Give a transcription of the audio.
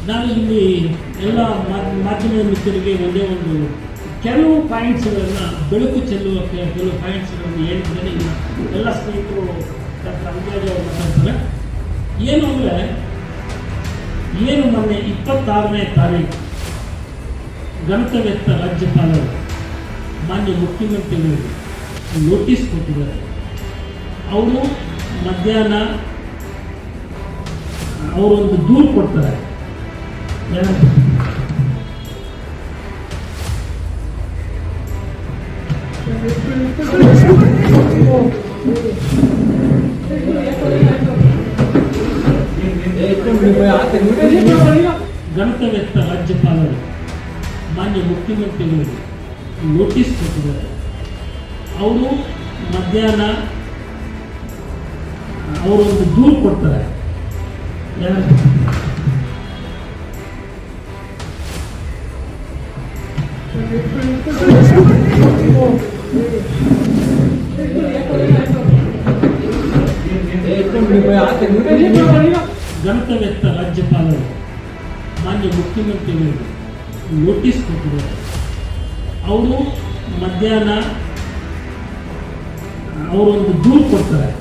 ನಾನು ಇಲ್ಲಿ ಎಲ್ಲ ಮಾಧ್ಯಮದ ಮಿತ್ರರಿಗೆ ಒಂದೇ ಒಂದು ಕೆಲವು ಪಾಯಿಂಟ್ಸ್ಗಳನ್ನು ಬೆಳಕು ಚೆಲ್ಲುವ ಕೆಲವು ಪಾಯಿಂಟ್ಸ್ಗಳನ್ನು ಹೇಳಿದ್ದೇನೆ. ಎಲ್ಲ ಸ್ನೇಹಿತರು ಡಾಕ್ಟರ್ ಅಂಜಾಜ್ ಅವರು ಮಾತಾಡ್ತಾರೆ. ಏನು ಅಂದರೆ, ಏನು ಮೊನ್ನೆ 26ನೇ ತಾರೀಕು ಗಣತವ್ಯಸ್ಥ ರಾಜ್ಯಪಾಲರು ಮಾನ್ಯ ಮುಖ್ಯಮಂತ್ರಿಗಳಿಗೆ ನೋಟಿಸ್ ಕೊಟ್ಟಿದ್ದಾರೆ. ಅವರು ಮಧ್ಯಾಹ್ನ ಅವರೊಂದು ದೂರು ಕೊಡ್ತಾರೆ. ಗಣತವ್ಯಸ್ಥ ರಾಜ್ಯಪಾಲರು ಮಾನ್ಯ ಮುಖ್ಯಮಂತ್ರಿಗಳಿಗೆ ನೋಟಿಸ್ ಕೊಟ್ಟಿದ್ದಾರೆ. ಅವರು ಮಧ್ಯಾಹ್ನ ಅವರೊಂದು ದೂರು ಕೊಡ್ತಾರೆ. ಗಣತವ್ಯಸ್ಥ ರಾಜ್ಯಪಾಲರು ಮಾನ್ಯ ಮುಖ್ಯಮಂತ್ರಿಗಳಿಗೆ ನೋಟಿಸ್ ಕೊಟ್ಟಿದ್ದಾರೆ. ಅವರು ಮಧ್ಯಾಹ್ನ ಅವರೊಂದು ದೂರು ಕೊಡ್ತಾರೆ.